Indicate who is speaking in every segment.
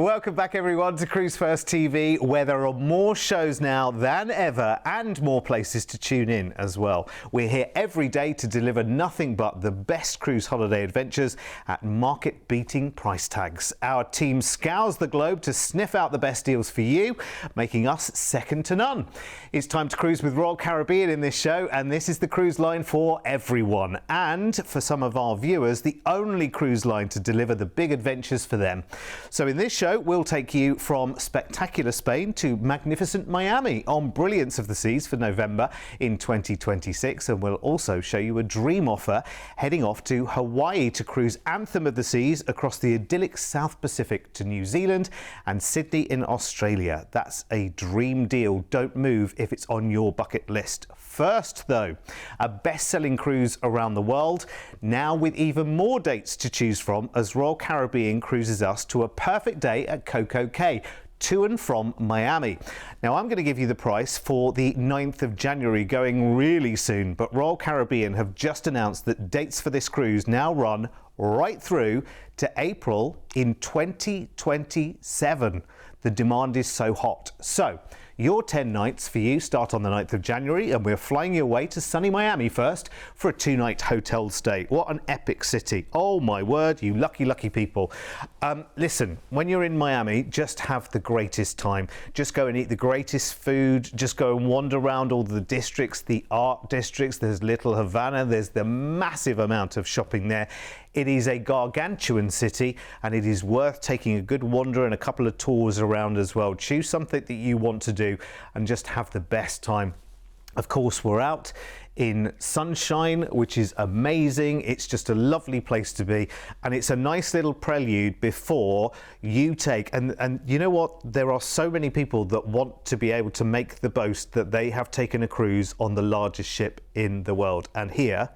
Speaker 1: Welcome back everyone to Cruise1st TV, where there are more shows now than ever and more places to tune in as well. We're here every day to deliver nothing but the best cruise holiday adventures at market-beating price tags. Our team scours the globe to sniff out the best deals for you, making us second to none. It's time to cruise with Royal Caribbean in this show, and this is the cruise line for everyone. And for some of our viewers, the only cruise line to deliver the big adventures for them. So in this show, we'll take you from spectacular Spain to magnificent Miami on Brilliance of the Seas for November in 2026, and we'll also show you a dream offer heading off to Hawaii to cruise Anthem of the Seas across the idyllic South Pacific to New Zealand and Sydney in Australia. That's a dream deal. Don't move if it's on your bucket list. First though, a best-selling cruise around the world, now with even more dates to choose from as Royal Caribbean cruises us to a perfect day at Coco Cay, to and from Miami. Now I'm going to give you the price for the 9th of January, going really soon, but Royal Caribbean have just announced that dates for this cruise now run right through to April in 2027. The demand is so hot. So your 10 nights for you start on the 9th of January, and we're flying you away to sunny Miami first for a 2-night hotel stay. What an epic city. Oh my word, you lucky, lucky people. Listen, when you're in Miami, just have the greatest time. Just go and eat the greatest food. Just go and wander around all the districts, the art districts. There's Little Havana. There's the massive amount of shopping there. It is a gargantuan city, and it is worth taking a good wander and a couple of tours around as well. Choose something that you want to do and just have the best time. Of course, we're out in sunshine, which is amazing. It's just a lovely place to be, and it's a nice little prelude before you take, and you know what, there are so many people that want to be able to make the boast that they have taken a cruise on the largest ship in the world, and here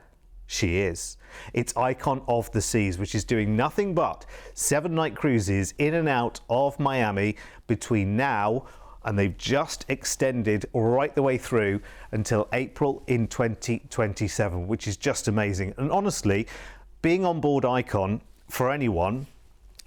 Speaker 1: she is. It's Icon of the Seas, which is doing nothing but 7-night cruises in and out of Miami between now, and they've just extended right the way through until April in 2027, which is just amazing. And honestly, being on board Icon for anyone,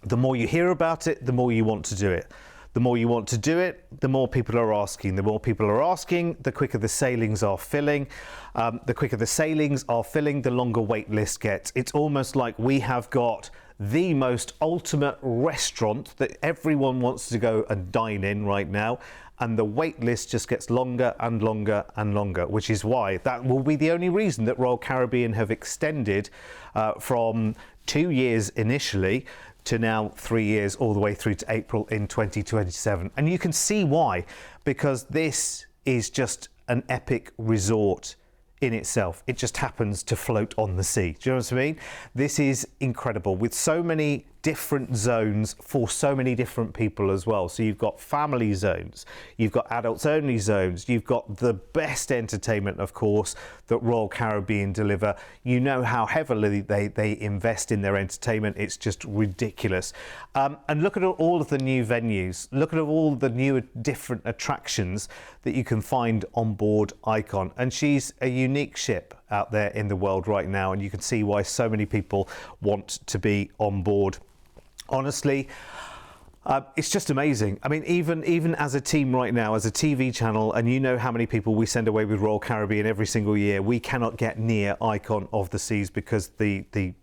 Speaker 1: the more you hear about it, the more you want to do it. The more you want to do it, the more people are asking. The more people are asking, the quicker the sailings are filling. The quicker the sailings are filling, the longer wait list gets. It's almost like we have got the most ultimate restaurant that everyone wants to go and dine in right now, and the wait list just gets longer and longer and longer, which is why that will be the only reason that Royal Caribbean have extended from 2 years initially to now 3 years, all the way through to April in 2027. And you can see why, because this is just an epic resort in itself. It just happens to float on the sea. Do you know what I mean? This is incredible, with so many different zones for so many different people as well. So you've got family zones, you've got adults only zones, you've got the best entertainment, of course, that Royal Caribbean deliver. You know how heavily they invest in their entertainment. It's just ridiculous. And look at all of the new venues. Look at all the new different attractions that you can find on board Icon. And she's a unique ship out there in the world right now, and you can see why so many people want to be on board. Honestly, it's just amazing. I mean, even as a team right now, as a TV channel, and you know how many people we send away with Royal Caribbean every single year, we cannot get near Icon of the Seas because the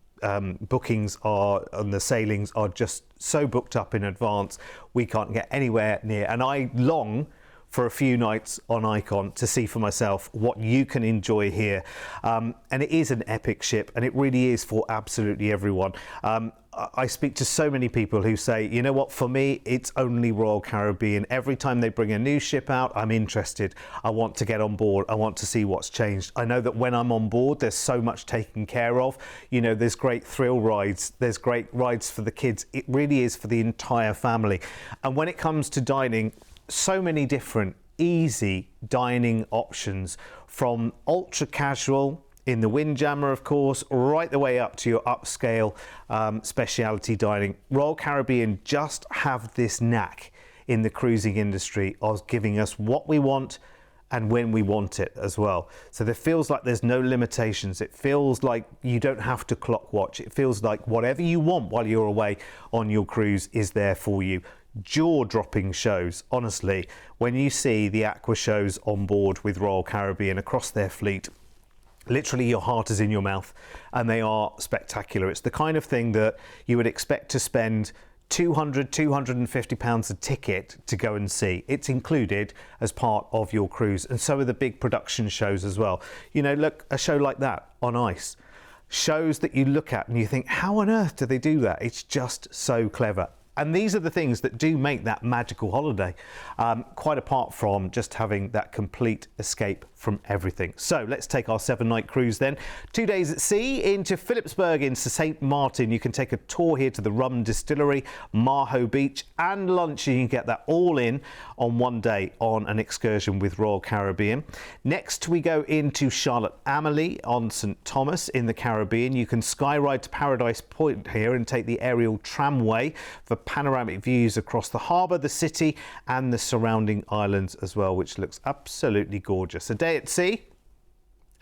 Speaker 1: bookings are and the sailings are just so booked up in advance. We can't get anywhere near, and I long for a few nights on Icon to see for myself what you can enjoy here. And it is an epic ship, and it really is for absolutely everyone. I speak to so many people who say, you know what, for me, it's only Royal Caribbean. Every time they bring a new ship out, I'm interested. I want to get on board. I want to see what's changed. I know that when I'm on board, there's so much taken care of. You know, there's great thrill rides. There's great rides for the kids. It really is for the entire family. And when it comes to dining, so many different easy dining options, from ultra casual in the Windjammer, of course, right the way up to your upscale specialty dining. Royal Caribbean just have this knack in the cruising industry of giving us what we want and when we want it as well. So there feels like there's no limitations. It feels like you don't have to clock watch. It feels like whatever you want while you're away on your cruise is there for you. jaw-dropping shows. Honestly, when you see the aqua shows on board with Royal Caribbean across their fleet, literally your heart is in your mouth, and they are spectacular. It's the kind of thing that you would expect to spend £250 a ticket to go and see. It's included as part of your cruise, and so are the big production shows as well. You know, look, a show like that on ice, shows that you look at and you think, how on earth do they do that? It's just so clever. And these are the things that do make that magical holiday, quite apart from just having that complete escape from everything. So let's take our 7-night cruise then. 2 days at sea into Phillipsburg, into St. Martin. You can take a tour here to the rum distillery, Maho Beach, and lunch. You can get that all in on 1 day on an excursion with Royal Caribbean. Next, we go into Charlotte Amalie on St. Thomas in the Caribbean. You can sky ride to Paradise Point here and take the aerial tramway for panoramic views across the harbour, the city, and the surrounding islands as well, which looks absolutely gorgeous. A day at sea,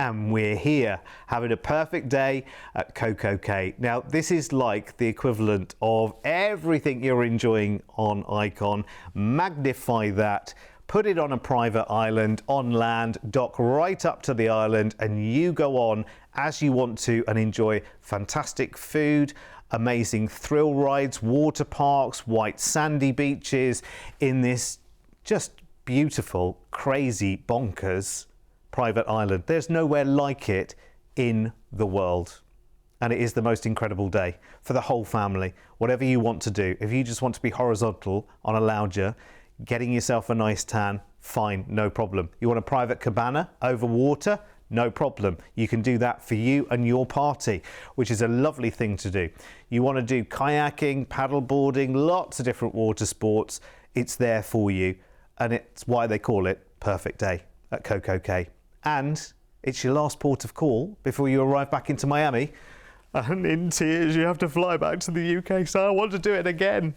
Speaker 1: and we're here having a perfect day at Coco Cay. Now, this is like the equivalent of everything you're enjoying on Icon. Magnify that, put it on a private island on land, dock right up to the island, and you go on as you want to and enjoy fantastic food, amazing thrill rides, water parks, white sandy beaches in this just beautiful, crazy, bonkers private island. There's nowhere like it in the world. And it is the most incredible day for the whole family. Whatever you want to do, if you just want to be horizontal on a lounger, getting yourself a nice tan, fine, no problem. You want a private cabana over water? No problem. You can do that for you and your party, which is a lovely thing to do. You want to do kayaking, paddleboarding, lots of different water sports. It's there for you. And it's why they call it Perfect Day at Coco Cay. And it's your last port of call before you arrive back into Miami. And in tears, you have to fly back to the UK. So I want to do it again.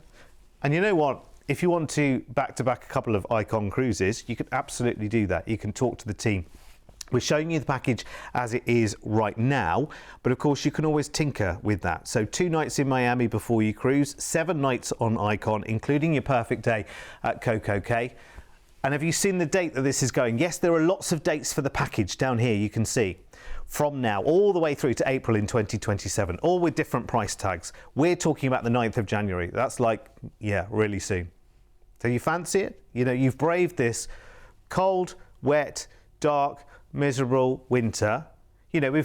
Speaker 1: And you know what? If you want to back-to-back a couple of Icon cruises, you can absolutely do that. You can talk to the team. We're showing you the package as it is right now, but of course you can always tinker with that. So 2 nights in Miami before you cruise, 7 nights on Icon, including your perfect day at Coco Cay. And have you seen the date that this is going? Yes, there are lots of dates for the package down here, you can see. From now all the way through to April in 2027, all with different price tags. We're talking about the 9th of January. That's like, yeah, really soon. So you fancy it? You know, you've braved this cold, wet, dark, miserable winter. You know,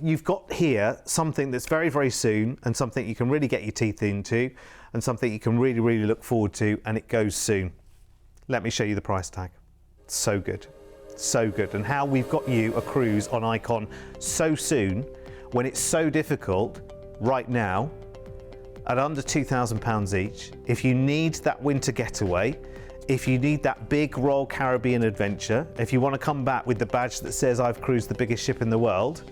Speaker 1: you've got here something that's very, very soon, and something you can really get your teeth into, and something you can really, really look forward to, and it goes soon. Let me show you the price tag. So good. So good. And how we've got you a cruise on Icon so soon, when it's so difficult right now, at under £2,000 each. If you need that winter getaway, if you need that big Royal Caribbean adventure, if you want to come back with the badge that says I've cruised the biggest ship in the world,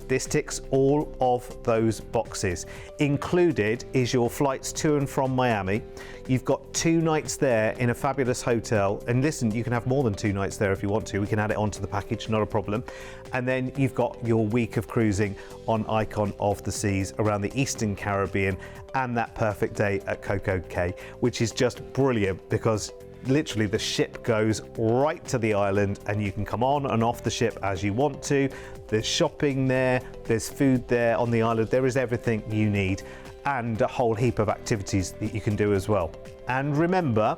Speaker 1: this ticks all of those boxes. Included is your flights to and from Miami. You've got 2 nights there in a fabulous hotel. And listen, you can have more than 2 nights there if you want to. We can add it onto the package, not a problem. And then you've got your week of cruising on Icon of the Seas around the Eastern Caribbean, and that perfect day at Coco Cay, which is just brilliant because literally the ship goes right to the island and you can come on and off the ship as you want to. There's shopping there, there's food there on the island, there is everything you need, and a whole heap of activities that you can do as well. And remember,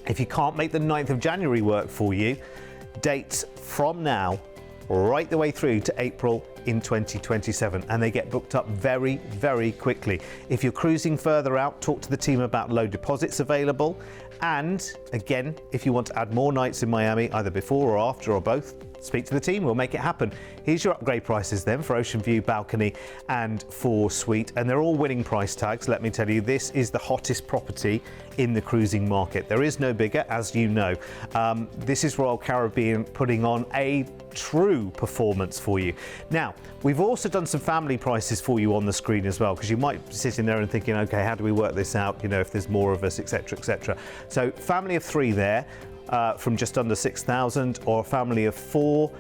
Speaker 1: if you can't make the 9th of January work for you, dates from now right the way through to April in 2027, and they get booked up very, very quickly. If you're cruising further out, talk to the team about low deposits available. And again, if you want to add more nights in Miami, either before or after or both, speak to the team, we'll make it happen. Here's your upgrade prices then for Ocean View, Balcony and for Suite, and they're all winning price tags. Let me tell you, this is the hottest property in the cruising market. There is no bigger, as you know. This is Royal Caribbean putting on a true performance for you. Now, we've also done some family prices for you on the screen as well, because you might be sitting there and thinking, okay, how do we work this out? You know, if there's more of us, etc., etc. So family of 3 there. from just under 6,000, or a family of 4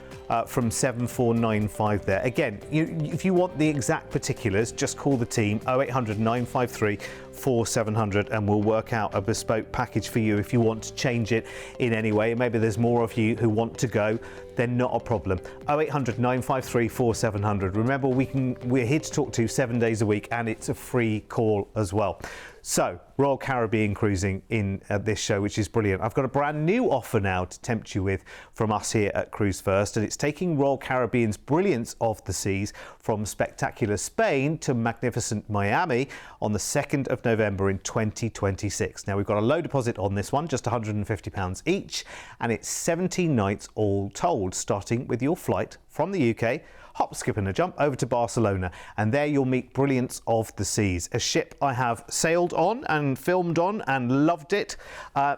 Speaker 1: from 7,495 there. Again, if you want the exact particulars, just call the team 0800 953 4700 and we'll work out a bespoke package for you if you want to change it in any way. Maybe there's more of you who want to go, then not a problem. 0800 953 4700. Remember, we're here to talk to you 7 days a week, and it's a free call as well. So, Royal Caribbean cruising in this show, which is brilliant. I've got a brand new offer now to tempt you with from us here at Cruise1st, and it's taking Royal Caribbean's Brilliance of the Seas from spectacular Spain to magnificent Miami on the 2nd of November in 2026. Now, we've got a low deposit on this one, just £150 each, and it's 17 nights all told, starting with your flight from the UK, hop, skip and a jump over to Barcelona, and there you'll meet Brilliance of the Seas, a ship I have sailed on and filmed on and loved it.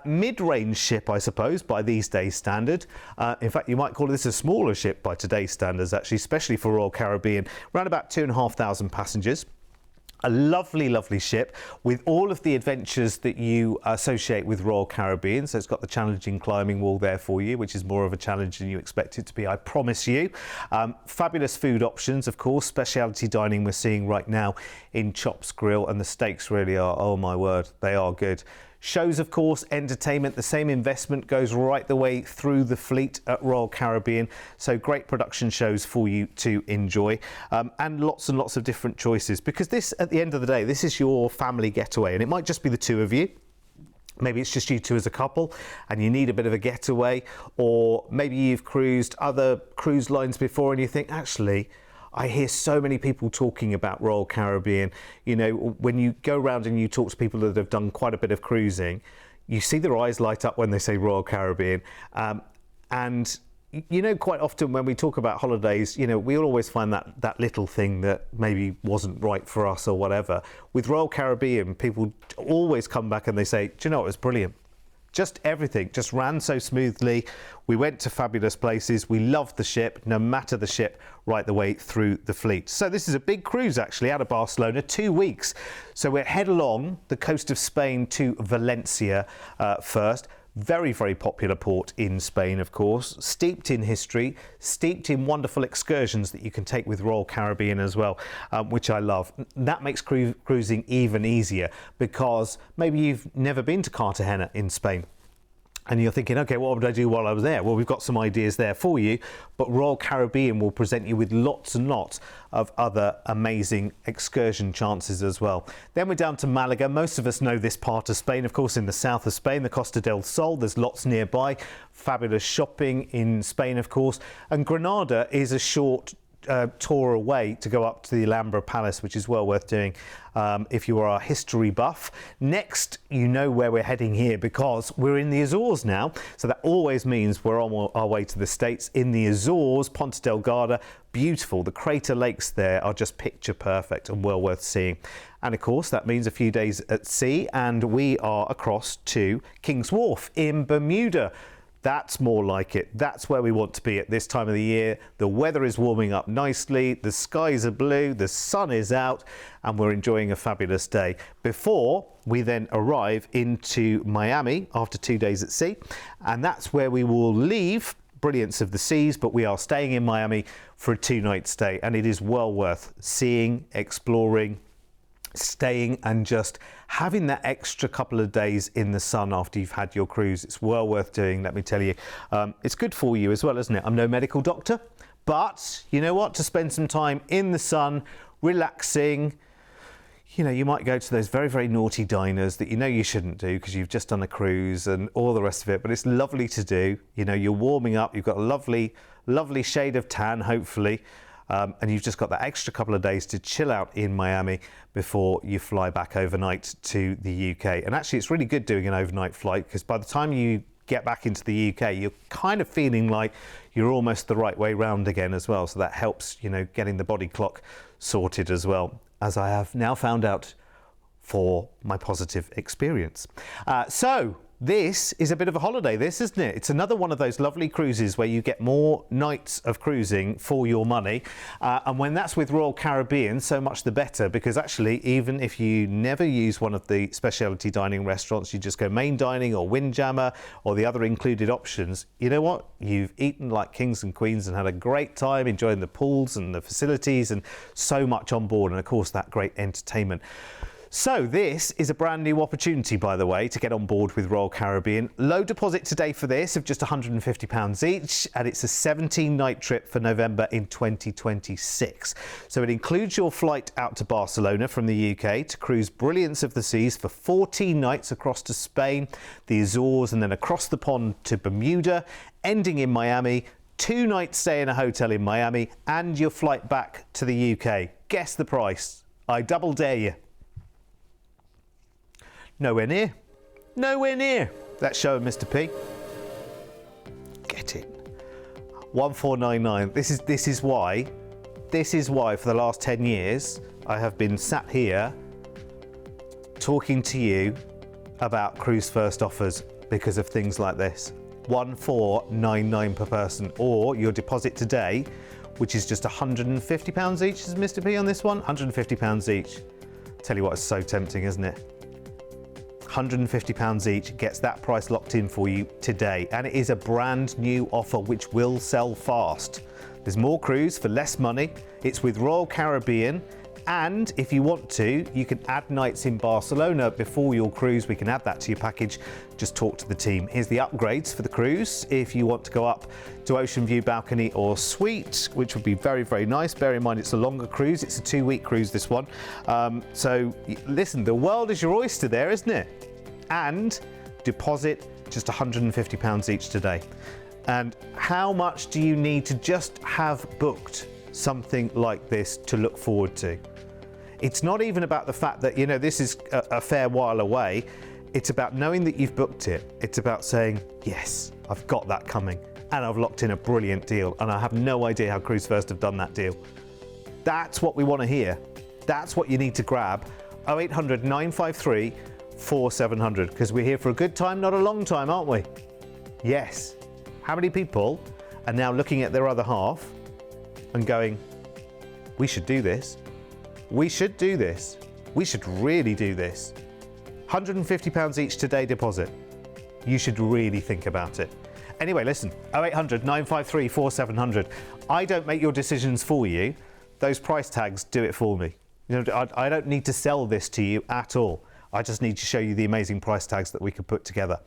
Speaker 1: Mid-range ship, I suppose, by these days' standard. In fact, you might call this a smaller ship by today's standards, actually, especially for Royal Caribbean. Around about 2,500 passengers. A lovely, lovely ship with all of the adventures that you associate with Royal Caribbean. So it's got the challenging climbing wall there for you, which is more of a challenge than you expect it to be, I promise you. Fabulous food options, of course, speciality dining we're seeing right now in Chops Grill, and the steaks really are, oh my word, they are good. Shows, of course, entertainment, the same investment goes right the way through the fleet at Royal Caribbean. So great production shows for you to enjoy, and lots of different choices, because this, at the end of the day, this is your family getaway, and it might just be the two of you. Maybe it's just you two as a couple and you need a bit of a getaway, or maybe you've cruised other cruise lines before and you think, actually, I hear so many people talking about Royal Caribbean. You know, when you go around and you talk to people that have done quite a bit of cruising, you see their eyes light up when they say Royal Caribbean. And, you know, quite often when we talk about holidays, you know, we'll always find that little thing that maybe wasn't right for us or whatever. With Royal Caribbean, people always come back and they say, do you know, it was brilliant. Just everything just ran so smoothly. We went to fabulous places. We loved the ship, no matter the ship, right the way through the fleet. So this is a big cruise actually out of Barcelona, 2 weeks. So we're head along the coast of Spain to Valencia first. Very, very popular port in Spain, of course, steeped in history, steeped in wonderful excursions that you can take with Royal Caribbean as well, which I love. That makes cruising even easier, because maybe you've never been to Cartagena in Spain. And you're thinking, okay, what would I do while I was there? Well, we've got some ideas there for you, but Royal Caribbean will present you with lots and lots of other amazing excursion chances as well. Then we're down to Malaga. Most of us know this part of Spain, of course, in the south of Spain, the Costa del Sol. There's lots nearby. Fabulous shopping in Spain, of course. And Granada is a short tour away to go up to the Alhambra Palace, which is well worth doing if you are a history buff. Next, you know where we're heading here, because we're in the Azores now. So that always means we're on our way to the States. In the Azores, Ponta Delgada, beautiful. The crater lakes there are just picture perfect and well worth seeing. And of course, that means a few days at sea, and we are across to King's Wharf in Bermuda. That's more like it. That's where we want to be at this time of the year. The weather is warming up nicely, the skies are blue, the sun is out, and we're enjoying a fabulous day before we then arrive into Miami after 2 days at sea. And that's where we will leave Brilliance of the Seas, but we are staying in Miami for a 2-night stay, and it is well worth seeing, exploring, staying, and just having that extra couple of days in the sun after you've had your cruise. It's well worth doing, let me tell you. It's good for you as well, isn't it? I'm no medical doctor, but you know what? To spend some time in the sun, relaxing. You know, you might go to those very, very naughty diners that you know you shouldn't do because you've just done a cruise and all the rest of it, but it's lovely to do. You know, you're warming up, you've got a lovely, lovely shade of tan, hopefully. And you've just got that extra couple of days to chill out in Miami before you fly back overnight to the UK. And actually, it's really good doing an overnight flight, because by the time you get back into the UK, you're kind of feeling like you're almost the right way round again as well. So that helps, you know, getting the body clock sorted as well, as I have now found out for my positive experience. So This is a bit of a holiday, this, isn't it? It's another one of those lovely cruises where you get more nights of cruising for your money. And when that's with Royal Caribbean, so much the better, because actually, even if you never use one of the specialty dining restaurants, you just go main dining or Windjammer or the other included options, you know what? You've eaten like kings and queens and had a great time enjoying the pools and the facilities and so much on board. And of course, that great entertainment. So this is a brand new opportunity, by the way, to get on board with Royal Caribbean. Low deposit today for this of just £150 each, and it's a 17-night trip for November in 2026. So it includes your flight out to Barcelona from the UK to cruise Brilliance of the Seas for 14 nights across to Spain, the Azores, and then across the pond to Bermuda, ending in Miami, 2 nights stay in a hotel in Miami, and your flight back to the UK. Guess the price. I double dare you. Nowhere near. Nowhere near. That's showing Mr. P. Get it. 1499. This is why for the last 10 years I have been sat here talking to you about Cruise1st offers because of things like this. 1499 per person, or your deposit today, which is just £150 each, is Mr. P on this one? £150 each. Tell you what, it's so tempting, isn't it? £150 each gets that price locked in for you today, and it is a brand new offer which will sell fast. There's more cruise for less money. It's with Royal Caribbean, and if you want to, you can add nights in Barcelona before your cruise. We can add that to your package. Just talk to the team. Here's the upgrades for the cruise if you want to go up to Ocean View Balcony or Suite, which would be very, very nice. Bear in mind it's a longer cruise. It's a 2-week cruise, this one. So listen, the world is your oyster there, isn't it? And deposit just £150 each today. And how much do you need to just have booked something like this to look forward to? It's not even about the fact that, you know, this is a fair while away. It's about knowing that you've booked it. It's about saying, yes, I've got that coming, and I've locked in a brilliant deal, and I have no idea how Cruise1st have done that deal. That's what we want to hear. That's what you need to grab. 0800 953 4700, because we're here for a good time, not a long time, aren't we? Yes. How many people are now looking at their other half and going, we should do this. We should do this. We should really do this. £150 each today deposit. You should really think about it. Anyway, listen, 0800 953 4700. I don't make your decisions for you. Those price tags do it for me. You know, I don't need to sell this to you at all. I just need to show you the amazing price tags that we could put together.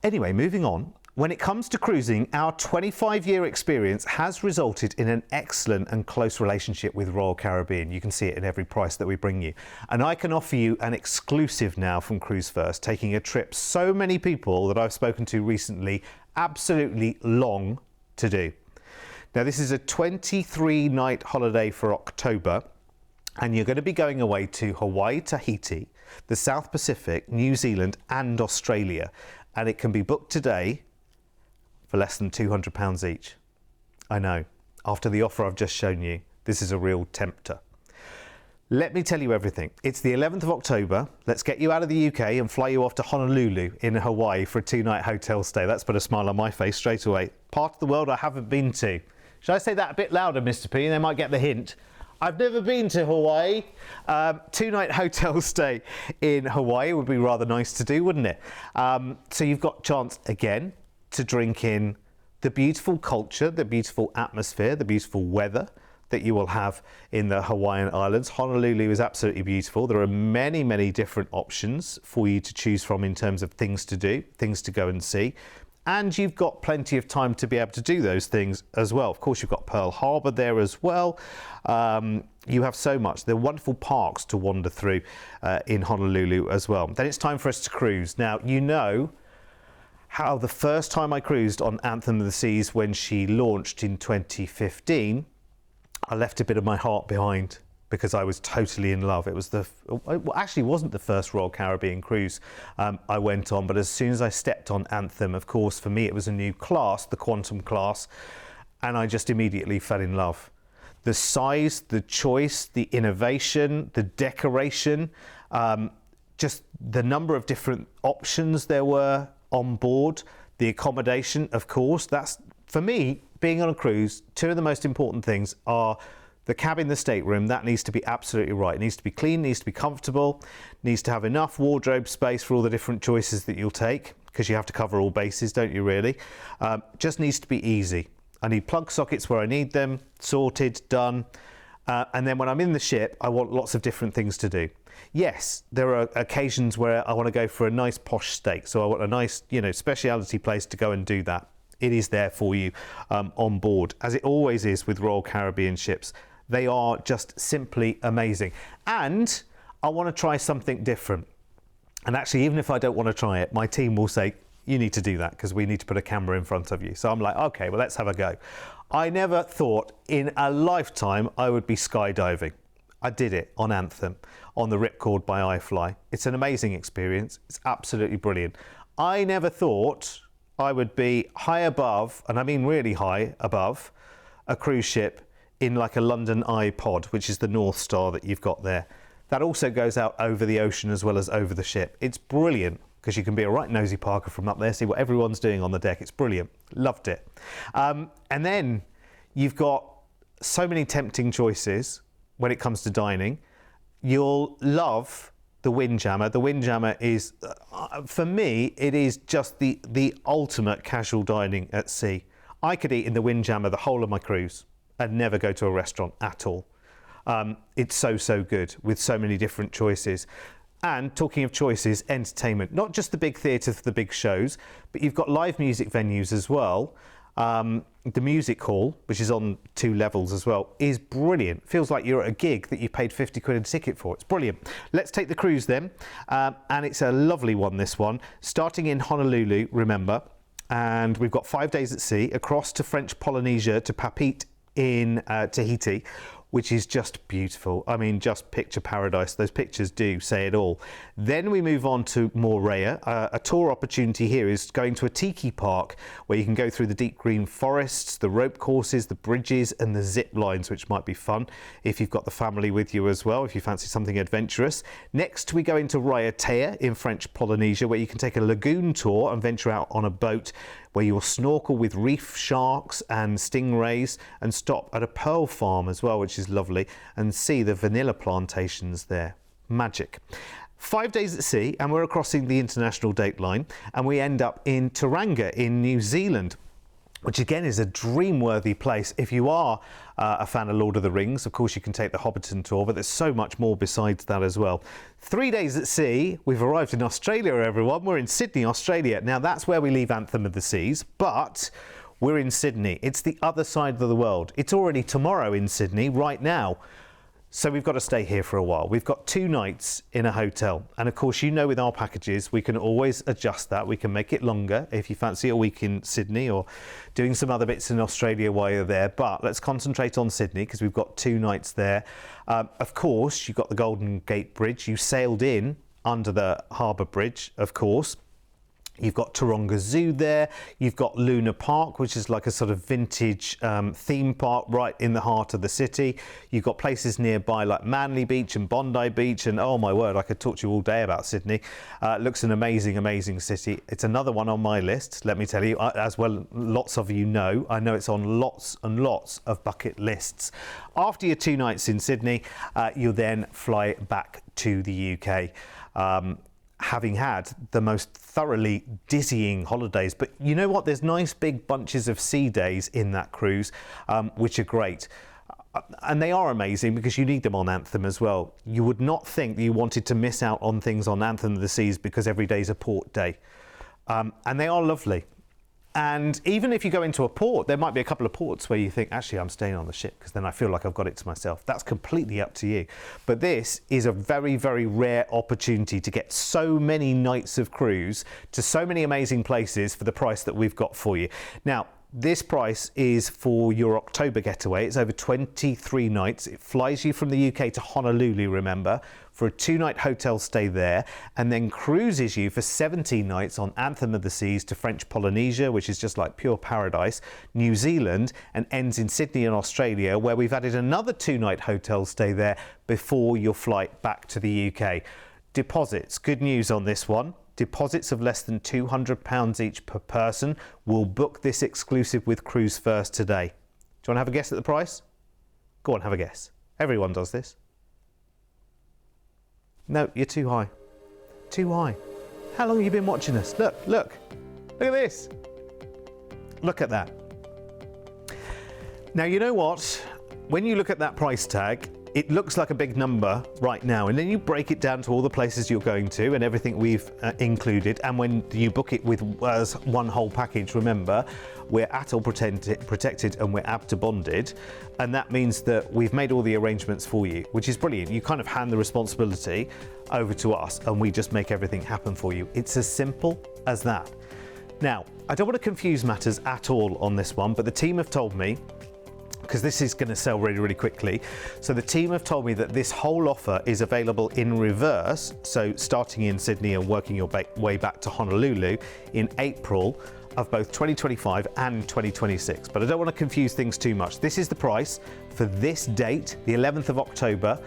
Speaker 1: Anyway, moving on. When it comes to cruising, our 25-year experience has resulted in an excellent and close relationship with Royal Caribbean. You can see it in every price that we bring you. And I can offer you an exclusive now from Cruise1st, taking a trip so many people that I've spoken to recently absolutely long to do. Now, this is a 23-night holiday for October, and you're going to be going away to Hawaii, Tahiti, the South Pacific, New Zealand and Australia. And it can be booked today for less than £200 each. I know, after the offer I've just shown you, this is a real tempter. Let me tell you everything. It's the 11th of October. Let's get you out of the UK and fly you off to Honolulu in Hawaii for a 2-night hotel stay. That's put a smile on my face straight away. Part of the world I haven't been to. Should I say that a bit louder, Mr. P? They might get the hint. I've never been to Hawaii. 2-night hotel stay in Hawaii would be rather nice to do, wouldn't it? So you've got chance again to drink in the beautiful culture, the beautiful atmosphere, the beautiful weather that you will have in the Hawaiian Islands. Honolulu is absolutely beautiful. There are many, many different options for you to choose from in terms of things to do, things to go and see. And you've got plenty of time to be able to do those things as well. Of course, you've got Pearl Harbor there as well. You have so much. There are wonderful parks to wander through in Honolulu as well. Then it's time for us to cruise. Now, you know how the first time I cruised on Anthem of the Seas when she launched in 2015, I left a bit of my heart behind because I was totally in love. It was actually wasn't the first Royal Caribbean cruise I went on, but as soon as I stepped on Anthem, of course, for me it was a new class, the Quantum class, and I just immediately fell in love. The size, the choice, the innovation, the decoration, just the number of different options there were on board, the accommodation, of course. That's, for me, being on a cruise, two of the most important things are the cabin, the stateroom. That needs to be absolutely right. It needs to be clean, needs to be comfortable, needs to have enough wardrobe space for all the different choices that you'll take, because you have to cover all bases, don't you, really? Just needs to be easy. I need plug sockets where I need them, sorted, done. And then when I'm in the ship, I want lots of different things to do. Yes, there are occasions where I want to go for a nice posh steak. So I want a nice, speciality place to go and do that. It is there for you on board, as it always is with Royal Caribbean ships. They are just simply amazing. And I want to try something different. And actually, even if I don't want to try it, my team will say, you need to do that because we need to put a camera in front of you. So I'm like, okay, well, let's have a go. I never thought in a lifetime I would be skydiving. I did it on Anthem, on the Ripcord by iFly. It's an amazing experience. It's absolutely brilliant. I never thought I would be high above, and I mean really high above, a cruise ship in like a London Eye pod, which is the North Star that you've got there. That also goes out over the ocean as well as over the ship. It's brilliant because you can be a right nosy Parker from up there, see what everyone's doing on the deck. It's brilliant. Loved it. And then you've got so many tempting choices when it comes to dining. You'll love the Windjammer. The Windjammer is, for me, it is just the ultimate casual dining at sea. I could eat in the Windjammer the whole of my cruise and never go to a restaurant at all. It's so good with so many different choices. And talking of choices, entertainment, not just the big theatre for the big shows, but you've got live music venues as well. The music hall, which is on 2 levels as well, is brilliant. Feels like you're at a gig that you paid 50 quid a ticket for. It's brilliant. Let's take the cruise then. And it's a lovely one, this one. Starting in Honolulu, remember. And we've got 5 days at sea, across to French Polynesia, to Papeete in Tahiti, which is just beautiful. I mean, just picture paradise. Those pictures do say it all. Then we move on to Moorea. A tour opportunity here is going to a tiki park where you can go through the deep green forests, the rope courses, the bridges and the zip lines, which might be fun if you've got the family with you as well, if you fancy something adventurous. Next, we go into Raiatea in French Polynesia, where you can take a lagoon tour and venture out on a boat where you'll snorkel with reef sharks and stingrays and stop at a pearl farm as well, which is lovely, and see the vanilla plantations there. Magic. 5 days at sea, and we're crossing the international date line, and we end up in Tauranga in New Zealand, which again is a dream-worthy place. If you are a fan of Lord of the Rings, of course you can take the Hobbiton tour, but there's so much more besides that as well. 3 days at sea, we've arrived in Australia, everyone. We're in Sydney, Australia. Now that's where we leave Anthem of the Seas, but we're in Sydney. It's the other side of the world. It's already tomorrow in Sydney, right now. So we've got to stay here for a while. We've got 2 nights in a hotel. And of course, you know, with our packages, we can always adjust that. We can make it longer if you fancy a week in Sydney or doing some other bits in Australia while you're there. But let's concentrate on Sydney because we've got 2 nights there. Of course, you've got the Golden Gate Bridge. You sailed in under the Harbour Bridge, of course. You've got Taronga Zoo there. You've got Luna Park, which is like a sort of vintage theme park right in the heart of the city. You've got places nearby like Manly Beach and Bondi Beach. And oh my word, I could talk to you all day about Sydney. Looks an amazing city. It's another one on my list, let me tell you, as well lots of you know. I know it's on lots and lots of bucket lists. After your 2 nights in Sydney, you'll then fly back to the UK. Having had the most thoroughly dizzying holidays. But you know what? There's nice big bunches of sea days in that cruise, which are great. And they are amazing because you need them on Anthem as well. You would not think that you wanted to miss out on things on Anthem of the Seas because every day's a port day. And they are lovely. And even if you go into a port, there might be a couple of ports where you think, actually, I'm staying on the ship because then I feel like I've got it to myself. That's completely up to you. But this is a very rare opportunity to get so many nights of cruise to so many amazing places for the price that we've got for you. Now, this price is for your October getaway. It's over 23 nights. It flies you from the UK to Honolulu, remember, for a 2-night hotel stay there, and then cruises you for 17 nights on Anthem of the Seas to French Polynesia, which is just like pure paradise, New Zealand, and ends in Sydney in Australia, where we've added another 2-night hotel stay there before your flight back to the UK. deposits. Good news on this one. Deposits of less than £200 each per person will book this exclusive with Cruise1st today. Do you want to have a guess at the price? Go on, have a guess. Everyone does this. No, you're too high. Too high. How long have you been watching us? Look, look. Look at this. Look at that. Now, you know what? When you look at that price tag, it looks like a big number right now, and then you break it down to all the places you're going to and everything we've included, and when you book it with as one whole package, remember, we're ATOL protected and we're ABTA bonded, and that means that we've made all the arrangements for you, which is brilliant. You kind of hand the responsibility over to us and we just make everything happen for you. It's as simple as that. Now, I don't want to confuse matters at all on this one, but the team have told me, because this is going to sell really, really quickly. So the team have told me that this whole offer is available in reverse, so starting in Sydney and working your way back to Honolulu in April of both 2025 and 2026. But I don't want to confuse things too much. This is the price for this date, the 11th of October.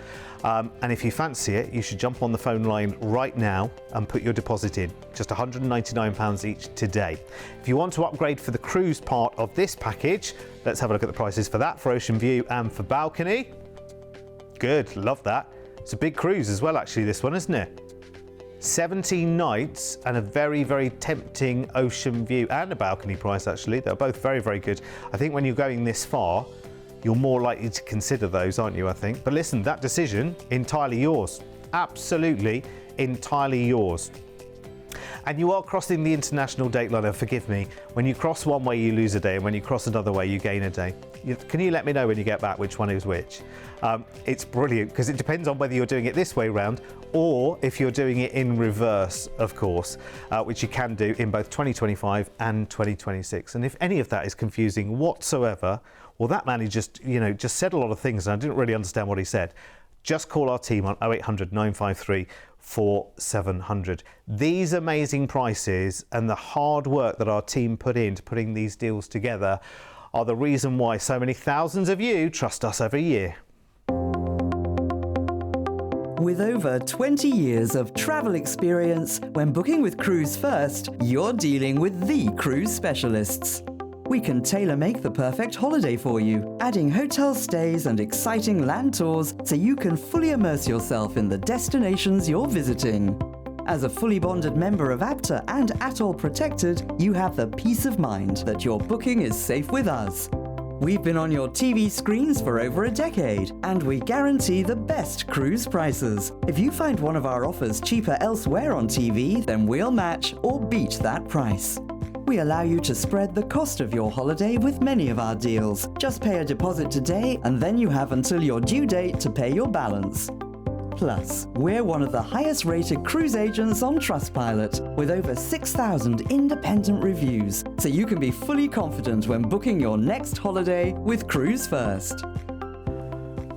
Speaker 1: And if you fancy it, you should jump on the phone line right now and put your deposit in. Just £199 each today. If you want to upgrade for the cruise part of this package, let's have a look at the prices for that, for ocean view and for balcony. Good, love that. It's a big cruise as well, actually, this one, isn't it? 17 nights and a very, very tempting ocean view and a balcony price, actually. They're both very, very good. I think when you're going this far, you're more likely to consider those, aren't you, I think? But listen, that decision, entirely yours. Absolutely entirely yours. And you are crossing the international date line, and forgive me, when you cross one way you lose a day, and when you cross another way you gain a day. Can you let me know when you get back which one is which? It's brilliant, because it depends on whether you're doing it this way round or if you're doing it in reverse, of course, which you can do in both 2025 and 2026. And if any of that is confusing whatsoever, well, that man, he just said a lot of things and I didn't really understand what he said. Just call our team on 0800 953 4700. These amazing prices and the hard work that our team put into putting these deals together are the reason why so many thousands of you trust us every year.
Speaker 2: With over 20 years of travel experience, when booking with Cruise1st, you're dealing with the cruise specialists. We can tailor-make the perfect holiday for you, adding hotel stays and exciting land tours so you can fully immerse yourself in the destinations you're visiting. As a fully bonded member of ABTA and ATOL protected, you have the peace of mind that your booking is safe with us. We've been on your TV screens for over a decade, and we guarantee the best cruise prices. If you find one of our offers cheaper elsewhere on TV, then we'll match or beat that price. We allow you to spread the cost of your holiday with many of our deals. Just pay a deposit today, and then you have until your due date to pay your balance. Plus, we're one of the highest rated cruise agents on Trustpilot, with over 6,000 independent reviews, so you can be fully confident when booking your next holiday with Cruise1st.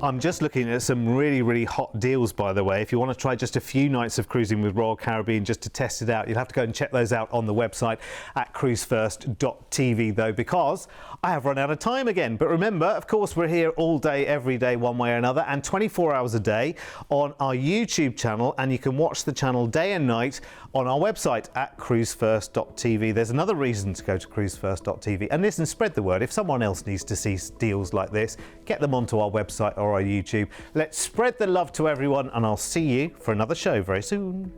Speaker 1: I'm just looking at some really, really hot deals, by the way. If you want to try just a few nights of cruising with Royal Caribbean just to test it out, you'll have to go and check those out on the website at cruise1st.tv, though, because I have run out of time again. But remember, of course, we're here all day, every day, one way or another, and 24 hours a day on our YouTube channel, and you can watch the channel day and night on our website at cruise1st.tv. There's another reason to go to cruise1st.tv. And listen, spread the word. If someone else needs to see deals like this, get them onto our website or our YouTube. Let's spread the love to everyone, and I'll see you for another show very soon.